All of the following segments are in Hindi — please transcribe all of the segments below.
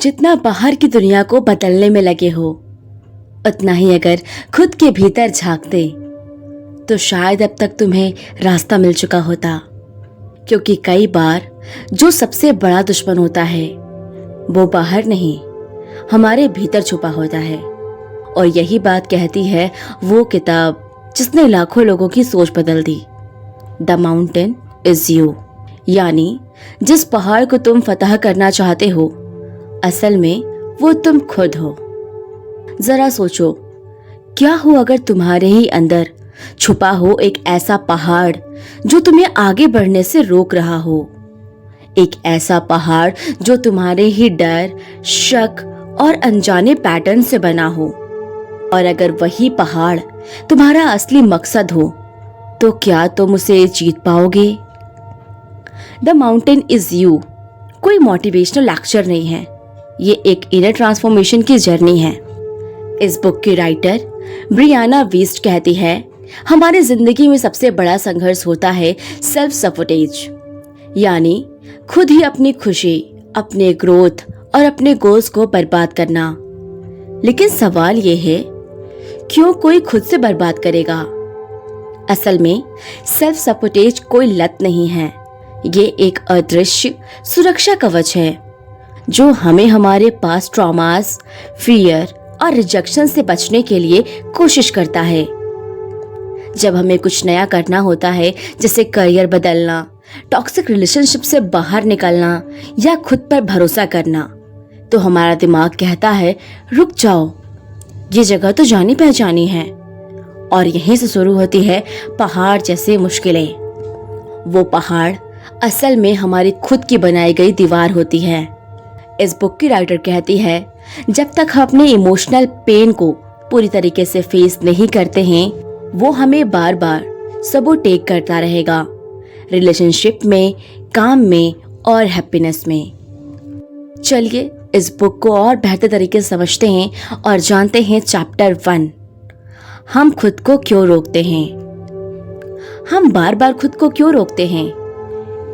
जितना बाहर की दुनिया को बदलने में लगे हो, उतना ही अगर खुद के भीतर झांकते तो शायद अब तक तुम्हें रास्ता मिल चुका होता। क्योंकि कई बार जो सबसे बड़ा दुश्मन होता है वो बाहर नहीं, हमारे भीतर छुपा होता है। और यही बात कहती है वो किताब जिसने लाखों लोगों की सोच बदल दी, द माउंटेन इज यू। यानी जिस पहाड़ को तुम फतह करना चाहते हो, असल में वो तुम खुद हो। जरा सोचो, क्या हो अगर तुम्हारे ही अंदर छुपा हो एक ऐसा पहाड़ जो तुम्हें आगे बढ़ने से रोक रहा हो, एक ऐसा पहाड़ जो तुम्हारे ही डर, शक और अनजाने पैटर्न से बना हो। और अगर वही पहाड़ तुम्हारा असली मकसद हो, तो क्या तुम उसे जीत पाओगे? द माउंटेन इज यू कोई मोटिवेशनल लेक्चर नहीं है, ये एक इनर ट्रांसफॉर्मेशन की जर्नी है। इस बुक की राइटर ब्रियाना वीस्ट कहती है, हमारी जिंदगी में सबसे बड़ा संघर्ष होता है सेल्फ सफोटेज, यानी खुद ही अपनी खुशी, अपने ग्रोथ और अपने गोल्स को बर्बाद करना। लेकिन सवाल ये है, क्यों कोई खुद से बर्बाद करेगा? असल में सेल्फ सपोर्टेज कोई लत नहीं है, ये एक अदृश्य सुरक्षा कवच है जो हमें हमारे पास ट्रॉमास, फियर और रिजेक्शन से बचने के लिए कोशिश करता है। जब हमें कुछ नया करना होता है, जैसे करियर बदलना, टॉक्सिक रिलेशनशिप से बाहर निकलना या खुद पर भरोसा करना, तो हमारा दिमाग कहता है रुक जाओ, ये जगह तो जानी पहचानी है। और यहीं से शुरू होती है पहाड़ जैसे मुश्किलें। वो पहाड़ असल में हमारी खुद की बनाई गई दीवार होती है। इस बुक की राइटर कहती है, जब तक हम अपने इमोशनल पेन को पूरी तरीके से फेस नहीं करते हैं, वो हमें बार बार सबोटेट करता रहेगा, रिलेशनशिप में, काम में और हैप्पीनेस में। चलिए इस बुक को और बेहतर तरीके से समझते हैं और जानते हैं चैप्टर 1, हम खुद को क्यों रोकते हैं। हम बार बार खुद को क्यों रोकते हैं?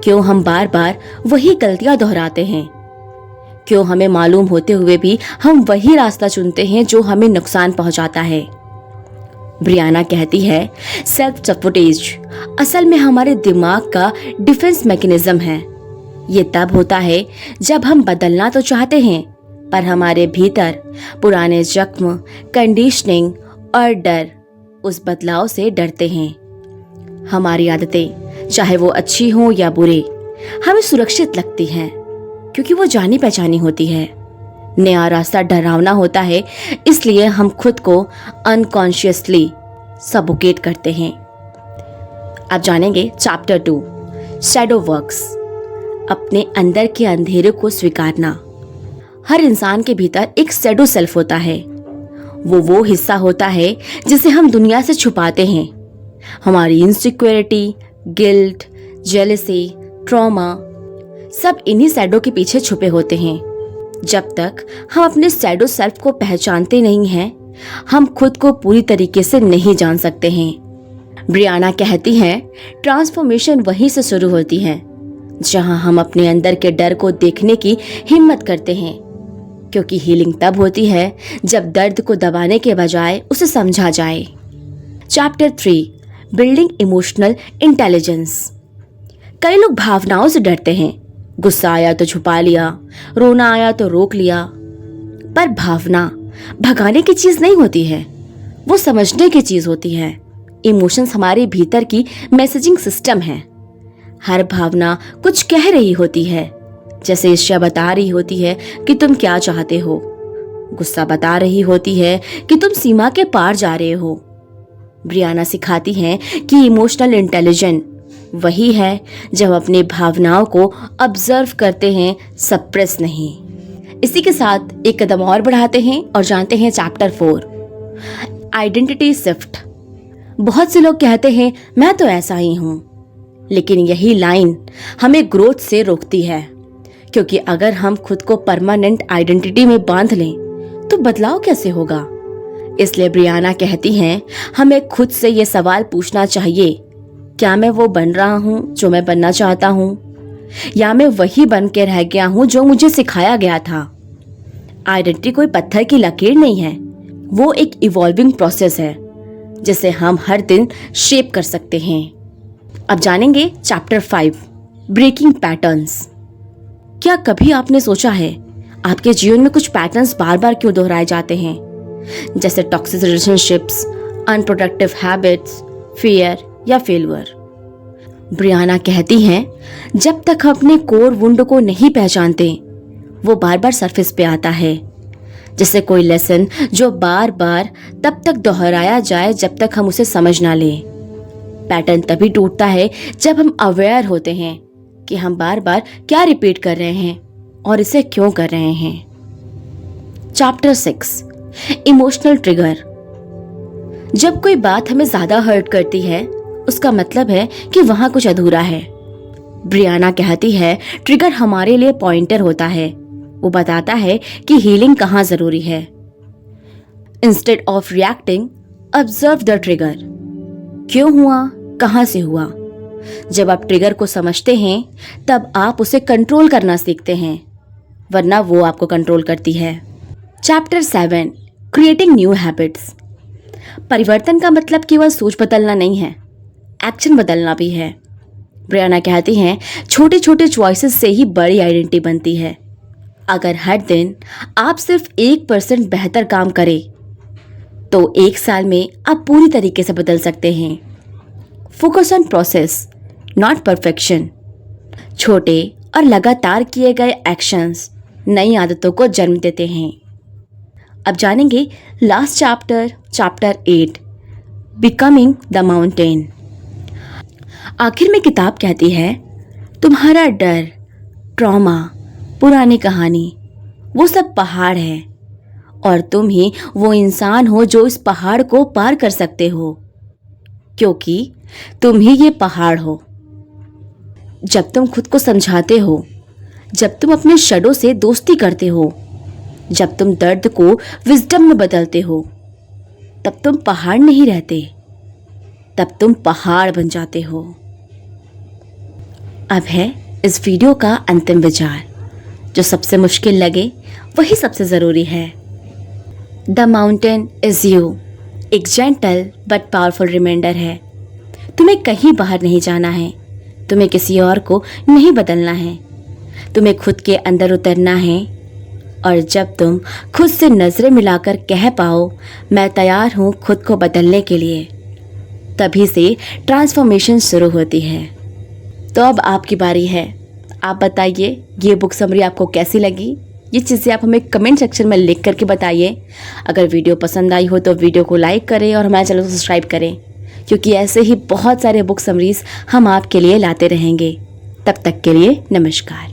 क्यों हम बार बार वही गलतियां दोहराते हैं? क्यों हमें मालूम होते हुए भी हम वही रास्ता चुनते हैं जो हमें नुकसान पहुंचाता है? ब्रियाना कहती है, सेल्फ सपोर्टेज असल में हमारे दिमाग का डिफेंस मैकेनिज्म है। ये तब होता है जब हम बदलना तो चाहते हैं, पर हमारे भीतर पुराने जख्म, कंडीशनिंग और डर उस बदलाव से डरते हैं। हमारी आदतें, चाहे वो अच्छी हो या बुरी, हमें सुरक्षित लगती हैं क्योंकि वो जानी पहचानी होती है। नया रास्ता डरावना होता है, इसलिए हम खुद को अनकॉन्शियसली सबोकेट करते हैं। अब जानेंगे चैप्टर 2, शैडो वर्क्स, अपने अंदर के अंधेरे को स्वीकारना। हर इंसान के भीतर एक शैडो सेल्फ होता है। वो हिस्सा होता है जिसे हम दुनिया से छुपाते हैं। हमारी इनसिक्योरिटी, गिल्ट, जेलसी, ट्रॉमा सब इन्हीं शैडो के पीछे छुपे होते हैं। जब तक हम अपने शैडो सेल्फ को पहचानते नहीं हैं, हम खुद को पूरी तरीके से नहीं जान सकते हैं। ब्रियाना कहती है, ट्रांसफॉर्मेशन वहीं से शुरू होती है जहां हम अपने अंदर के डर को देखने की हिम्मत करते हैं, क्योंकि हीलिंग तब होती है जब दर्द को दबाने के बजाय उसे समझा जाए। Chapter 3, building emotional intelligence. कई लोग भावनाओं से डरते हैं। गुस्सा आया तो छुपा लिया, रोना आया तो रोक लिया। पर भावना भगाने की चीज नहीं होती है, वो समझने की चीज होती है। इमोशंस हमारे भीतर की मैसेजिंग सिस्टम है। हर भावना कुछ कह रही होती है, जैसे ईर्ष्या बता रही होती है कि तुम क्या चाहते हो, गुस्सा बता रही होती है कि तुम सीमा के पार जा रहे हो। ब्रियाना सिखाती हैं कि इमोशनल इंटेलिजेंस वही है जब अपनी भावनाओं को ऑब्जर्व करते हैं, सप्रेस नहीं। इसी के साथ एक कदम और बढ़ाते हैं और जानते हैं चैप्टर 4, आइडेंटिटी शिफ्ट। बहुत से लोग कहते हैं मैं तो ऐसा ही हूं, लेकिन यही लाइन हमें ग्रोथ से रोकती है, क्योंकि अगर हम खुद को परमानेंट आइडेंटिटी में बांध लें तो बदलाव कैसे होगा? इसलिए ब्रियाना कहती हैं, हमें खुद से ये सवाल पूछना चाहिए, क्या मैं वो बन रहा हूं जो मैं बनना चाहता हूं, या मैं वही बन के रह गया हूं जो मुझे सिखाया गया था? आइडेंटिटी कोई पत्थर की लकीर नहीं है, वो एक इवॉल्विंग प्रोसेस है जिसे हम हर दिन शेप कर सकते हैं। अब जानेंगे चैप्टर 5, ब्रेकिंग पैटर्न्स। क्या कभी आपने सोचा है आपके जीवन में कुछ पैटर्न्स बार बार क्यों दोहराए जाते हैं, जैसे toxic relationships, unproductive habits, fear या फेलियर? ब्रियाना कहती हैं, जब तक हम अपने कोर वुंड को नहीं पहचानते वो बार बार सरफेस पे आता है, जैसे कोई लेसन जो बार बार तब तक दोहराया जाए जब तक हम उसे समझ ना लें। पैटर्न तभी टूटता है जब हम अवेयर होते हैं कि हम बार बार क्या रिपीट कर रहे हैं और इसे क्यों कर रहे हैं। Chapter 6, emotional trigger. जब कोई बात हमें ज्यादा हर्ट करती है उसका मतलब है कि वहां कुछ अधूरा है। ब्रियाना कहती है, ट्रिगर हमारे लिए पॉइंटर होता है, वो बताता है कि हीलिंग कहाँ जरूरी है। Instead of reacting, observe the trigger. क्यों हुआ, कहाँ से हुआ? जब आप ट्रिगर को समझते हैं तब आप उसे कंट्रोल करना सीखते हैं, वरना वो आपको कंट्रोल करती है। Chapter 7, creating new habits. परिवर्तन का मतलब केवल सोच बदलना नहीं है, एक्शन बदलना भी है। ब्रियाना कहती हैं, छोटे छोटे चॉइसेस से ही बड़ी आइडेंटिटी बनती है। अगर हर दिन आप सिर्फ 1% बेहतर काम करें तो 1 साल में आप पूरी तरीके से बदल सकते हैं। Focus on process, not perfection. छोटे और लगातार किए गए एक्शंस नई आदतों को जन्म देते हैं। अब जानेंगे last chapter 8, becoming the mountain. आखिर में किताब कहती है, तुम्हारा डर, ट्रॉमा, पुरानी कहानी वो सब पहाड़ है और तुम ही वो इंसान हो जो इस पहाड़ को पार कर सकते हो, क्योंकि तुम ही ये पहाड़ हो। जब तुम खुद को समझाते हो, जब तुम अपने शैडो से दोस्ती करते हो, जब तुम दर्द को विजडम में बदलते हो, तब तुम पहाड़ नहीं रहते, तब तुम पहाड़ बन जाते हो। अब है इस वीडियो का अंतिम विचार। जो सबसे मुश्किल लगे वही सबसे ज़रूरी है। द माउंटेन इज़ यू एक जेंटल बट पावरफुल रिमाइंडर है। तुम्हें कहीं बाहर नहीं जाना है, तुम्हें किसी और को नहीं बदलना है, तुम्हें खुद के अंदर उतरना है। और जब तुम खुद से नज़रें मिलाकर कह पाओ, मैं तैयार हूँ खुद को बदलने के लिए, तभी से ट्रांसफॉर्मेशन शुरू होती है। तो अब आपकी बारी है। आप बताइए ये बुक समरी आपको कैसी लगी। ये चीज़ें आप हमें कमेंट सेक्शन में लिख करके बताइए। अगर वीडियो पसंद आई हो तो वीडियो को लाइक करें और हमारे चैनल को सब्सक्राइब करें, क्योंकि ऐसे ही बहुत सारे बुक समरीज हम आपके लिए लाते रहेंगे। तब तक के लिए नमस्कार।